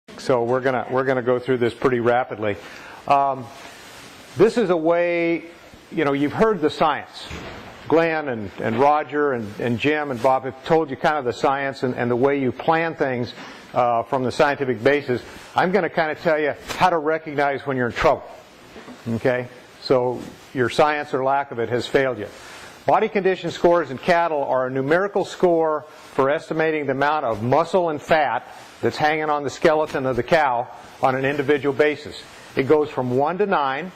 So we're gonna go through this pretty rapidly. This is a way, you've heard the science. Glenn and Roger and Jim and Bob have told you kind of the science and the way you plan things from the scientific basis. I'm going to kind of tell you how to recognize when you're in trouble. Okay? So your science or lack of it has failed you. Body condition scores in cattle are a numerical score for estimating the amount of muscle and fat that's hanging on the skeleton of the cow on an individual basis. It goes from 1 to 9.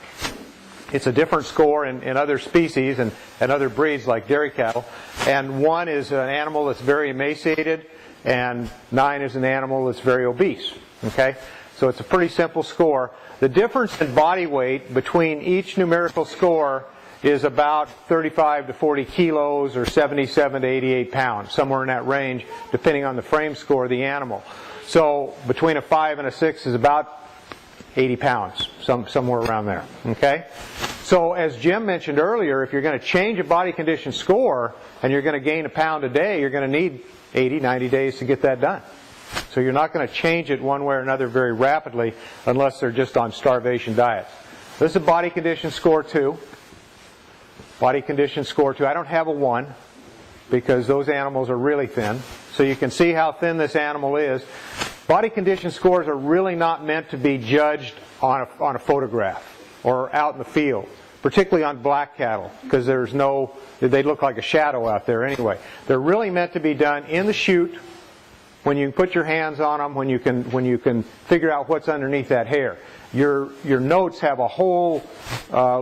It's a different score in other species and other breeds like dairy cattle. And 1 is an animal that's very emaciated, and 9 is an animal that's very obese. Okay? So it's a pretty simple score. The difference in body weight between each numerical score is about 35 to 40 kilos or 77 to 88 pounds, somewhere in that range, depending on the frame score of the animal. So between a 5 and a 6 is about 80 pounds, somewhere around there. Okay? So as Jim mentioned earlier, if you're going to change a body condition score and you're going to gain a pound a day, you're going to need 80, 90 days to get that done. So you're not going to change it one way or another very rapidly unless they're just on starvation diets. This is a body condition score 2. Body condition score 2. I don't have a 1 because those animals are really thin. So you can see how thin this animal is. Body condition scores are really not meant to be judged on a photograph or out in the field, particularly on black cattle, because they look like a shadow out there anyway. They're really meant to be done in the chute, when you can put your hands on them, when you can figure out what's underneath that hair. Your notes have a whole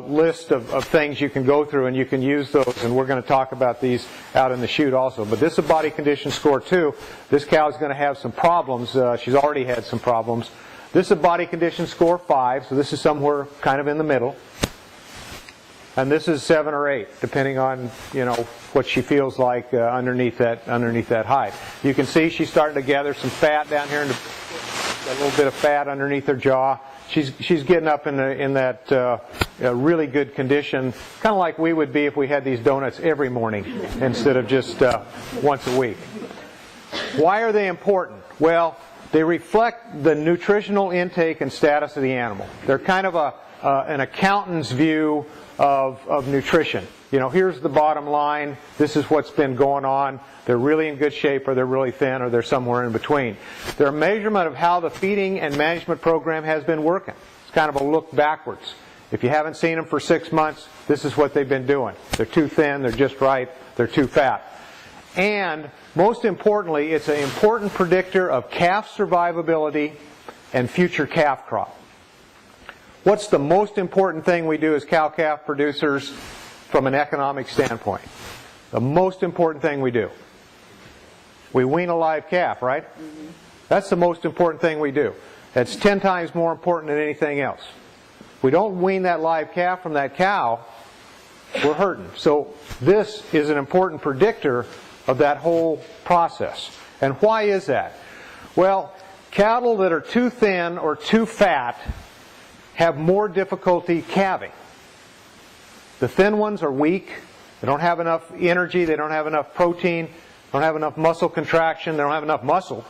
list of things you can go through, and you can use those, and we're going to talk about these out in the chute also. But this is a body condition score 2. This cow is going to have some problems. She's already had some problems. This is a body condition score 5, so this is somewhere kind of in the middle. And this is 7 or 8, depending on what she feels like underneath that hide. You can see she's starting to gather some fat down here, a little bit of fat underneath her jaw. She's getting up in that really good condition, kind of like we would be if we had these donuts every morning instead of just once a week. Why are they important? Well, they reflect the nutritional intake and status of the animal. They're kind of an accountant's view of nutrition. Here's the bottom line. This is what's been going on. They're really in good shape, or they're really thin, or they're somewhere in between. They're a measurement of how the feeding and management program has been working. It's kind of a look backwards. If you haven't seen them for 6 months, this is what they've been doing. They're too thin, they're just right, they're too fat. And most importantly, it's an important predictor of calf survivability and future calf crop. What's the most important thing we do as cow-calf producers from an economic standpoint? The most important thing we do. We wean a live calf, right? Mm-hmm. That's the most important thing we do. That's 10 times more important than anything else. If we don't wean that live calf from that cow, we're hurting. So this is an important predictor of that whole process. And why is that? Well, cattle that are too thin or too fat have more difficulty calving. The thin ones are weak. They don't have enough energy. They don't have enough protein. They don't have enough muscle contraction. They don't have enough muscle.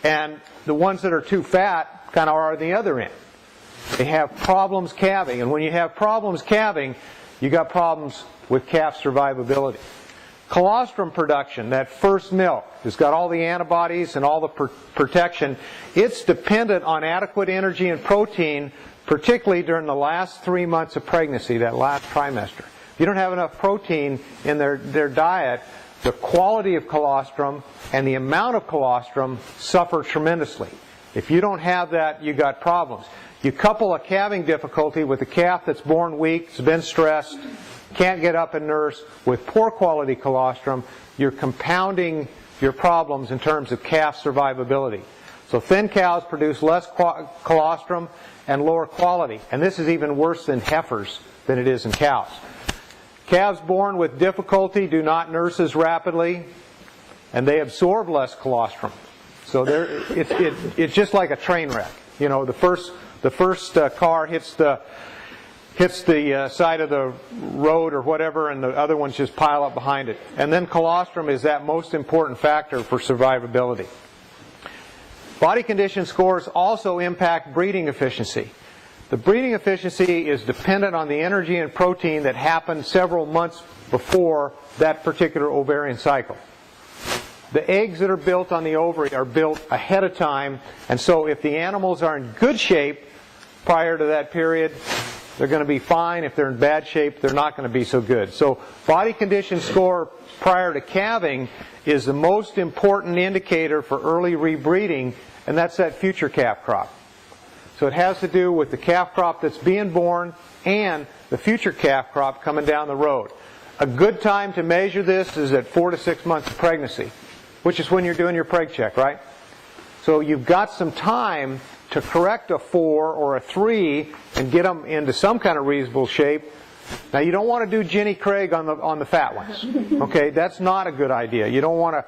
And the ones that are too fat kind of are on the other end. They have problems calving. And when you have problems calving, you got problems with calf survivability. Colostrum production, that first milk, has got all the antibodies and all the protection. It's dependent on adequate energy and protein, particularly during the last 3 months of pregnancy, that last trimester. If you don't have enough protein in their diet, the quality of colostrum and the amount of colostrum suffer tremendously. If you don't have that, you got problems. You couple a calving difficulty with a calf that's born weak, has been stressed, can't get up and nurse, with poor quality colostrum, you're compounding your problems in terms of calf survivability. So thin cows produce less colostrum and lower quality. And this is even worse in heifers than it is in cows. Calves born with difficulty do not nurse as rapidly, and they absorb less colostrum. So it's just like a train wreck. The first car hits the side of the road or whatever, and the other ones just pile up behind it. And then colostrum is that most important factor for survivability. Body condition scores also impact breeding efficiency. The breeding efficiency is dependent on the energy and protein that happened several months before that particular ovarian cycle. The eggs that are built on the ovary are built ahead of time, and so if the animals are in good shape prior to that period, they're going to be fine. If they're in bad shape, they're not going to be so good. So body condition score prior to calving is the most important indicator for early rebreeding, and that's that future calf crop. So it has to do with the calf crop that's being born and the future calf crop coming down the road. A good time to measure this is at 4 to 6 months of pregnancy, which is when you're doing your preg check, right? So you've got some time to correct a 4 or a 3 and get them into some kind of reasonable shape. Now you don't want to do Jenny Craig on the fat ones. Okay, that's not a good idea. You don't want to,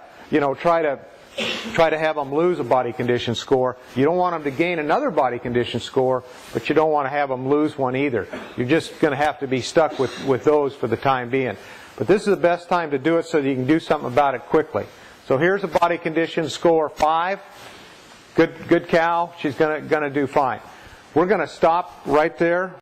try to have them lose a body condition score. You don't want them to gain another body condition score, but you don't want to have them lose one either. You're just going to have to be stuck with those for the time being. But this is the best time to do it so that you can do something about it quickly. So here's a body condition score 5. Good cow. She's going to do fine. We're going to stop right there.